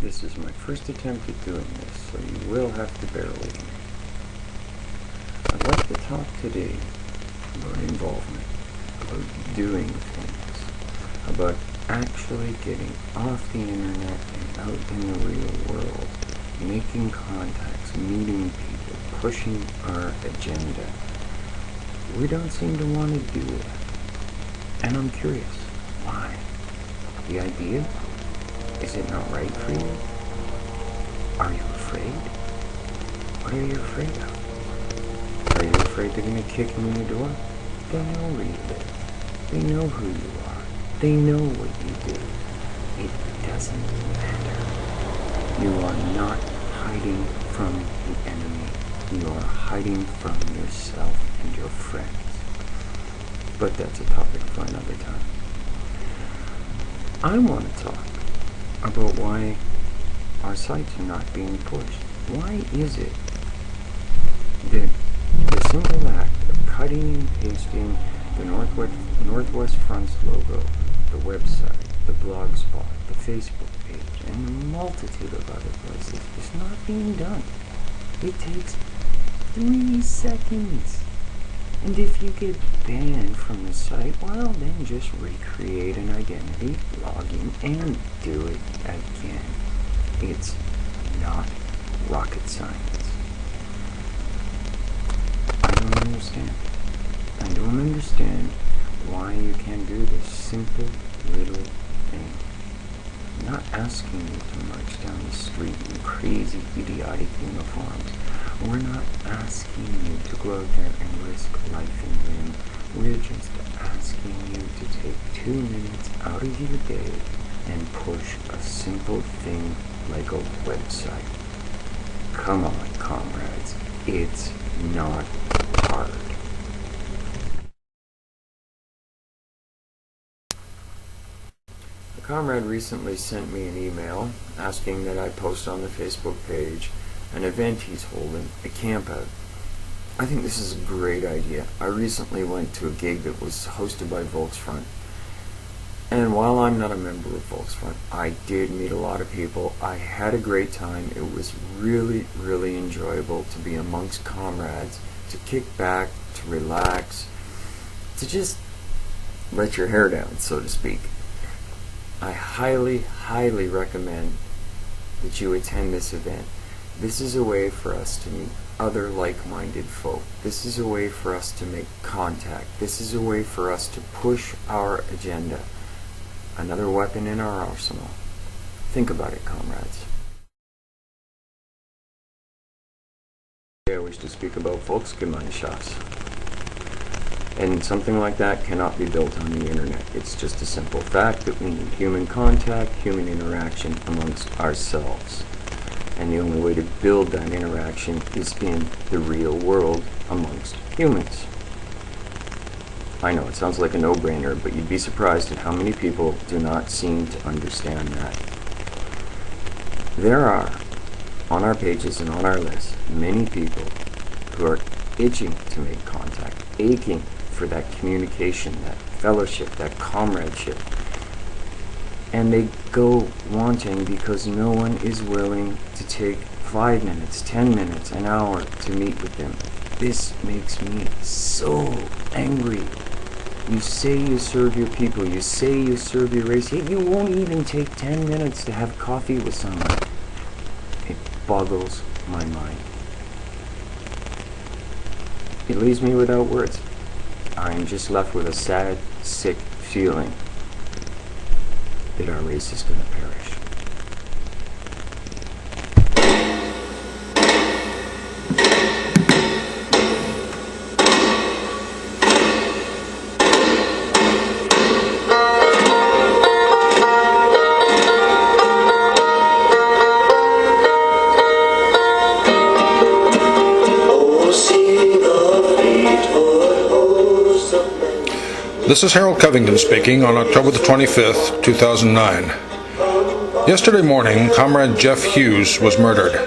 This is my first attempt at doing this, so you will have to bear with me. I'd like to talk today about involvement, about doing things, about actually getting off the internet and out in the real world, making contacts, meeting people, pushing our agenda. We don't seem to want to do it. And I'm curious, why? The idea? Is it not right for you? Are you afraid? What are you afraid of? Are you afraid they're going to kick you in the door? They know where you live. They know who you are. They know what you do. It doesn't matter. You are not hiding from the enemy. You are hiding from yourself and your friends. But that's a topic for another time. I want to talk about why our sites are not being pushed. Why is it that the simple act of cutting and pasting the Northwest Front's logo, the website, the blogspot, the Facebook page, and a multitude of other places is not being done? It takes 3 seconds. And if you get banned from the site, well, then just recreate an identity, log in, and do it again. It's not rocket science. I don't understand. I don't understand why you can't do this simple little thing. I'm not asking you to march down the street in crazy, idiotic uniforms. We're not asking you to go out there and risk life and limb. We're just asking you to take 2 minutes out of your day and push a simple thing like a website. Come on, comrades. It's not hard. A comrade recently sent me an email asking that I post on the Facebook page an event he's holding, a camp out. I think this is a great idea. I recently went to a gig that was hosted by Volksfront. And while I'm not a member of Volksfront, I did meet a lot of people. I had a great time. It was really, really enjoyable to be amongst comrades, to kick back, to relax, to just let your hair down, so to speak. I highly, highly recommend that you attend this event. This is a way for us to meet other like-minded folk. This is a way for us to make contact. This is a way for us to push our agenda. Another weapon in our arsenal. Think about it, comrades. I wish to speak about Volksgemeinschafts. And something like that cannot be built on the internet. It's just a simple fact that we need human contact, human interaction amongst ourselves. And the only way to build that interaction is in the real world amongst humans. I know it sounds like a no-brainer, but you'd be surprised at how many people do not seem to understand that. There are, on our pages and on our list, many people who are itching to make contact, aching for that communication, that fellowship, that comradeship. And they go wanting because no one is willing to take 5 minutes, 10 minutes, an hour to meet with them. This makes me so angry. You say you serve your people, you say you serve your race, yet you won't even take 10 minutes to have coffee with someone. It boggles my mind. It leaves me without words. I'm just left with a sad, sick feeling that our race is going to perish. This is Harold Covington speaking on October the 25th, 2009. Yesterday morning, Comrade Jeff Hughes was murdered.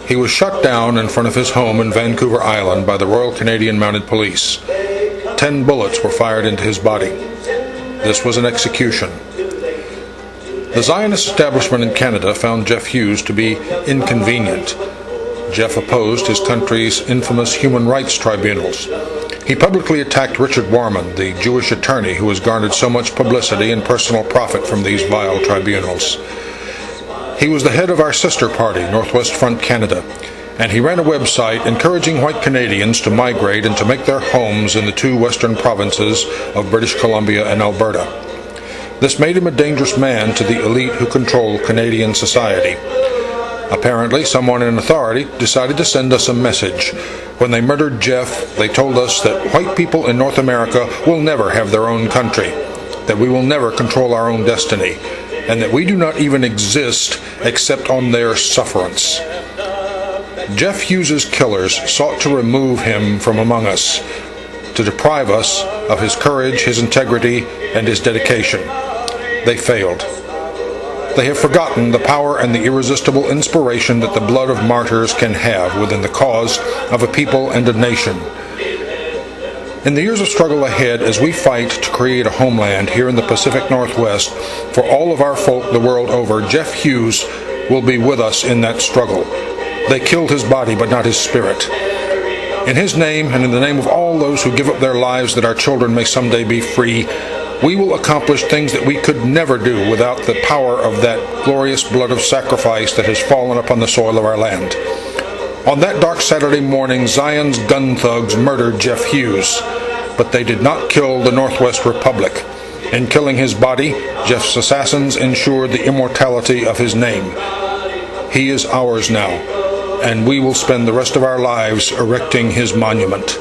He was shot down in front of his home in Vancouver Island by the Royal Canadian Mounted Police. 10 bullets were fired into his body. This was an execution. The Zionist establishment in Canada found Jeff Hughes to be inconvenient. Jeff opposed his country's infamous human rights tribunals. He publicly attacked Richard Warman, the Jewish attorney who has garnered so much publicity and personal profit from these vile tribunals. He was the head of our sister party, Northwest Front Canada, and he ran a website encouraging white Canadians to migrate and to make their homes in the two western provinces of British Columbia and Alberta. This made him a dangerous man to the elite who control Canadian society. Apparently, someone in authority decided to send us a message. When they murdered Jeff, they told us that white people in North America will never have their own country, that we will never control our own destiny, and that we do not even exist except on their sufferance. Jeff Hughes's killers sought to remove him from among us, to deprive us of his courage, his integrity, and his dedication. They failed. They have forgotten the power and the irresistible inspiration that the blood of martyrs can have within the cause of a people and a nation. In the years of struggle ahead, as we fight to create a homeland here in the Pacific Northwest for all of our folk the world over, Jeff Hughes will be with us in that struggle. They killed his body, but not his spirit. In his name, and in the name of all those who give up their lives that our children may someday be free, we will accomplish things that we could never do without the power of that glorious blood of sacrifice that has fallen upon the soil of our land. On that dark Saturday morning, Zion's gun thugs murdered Jeff Hughes, but they did not kill the Northwest Republic. In killing his body, Jeff's assassins ensured the immortality of his name. He is ours now, and we will spend the rest of our lives erecting his monument.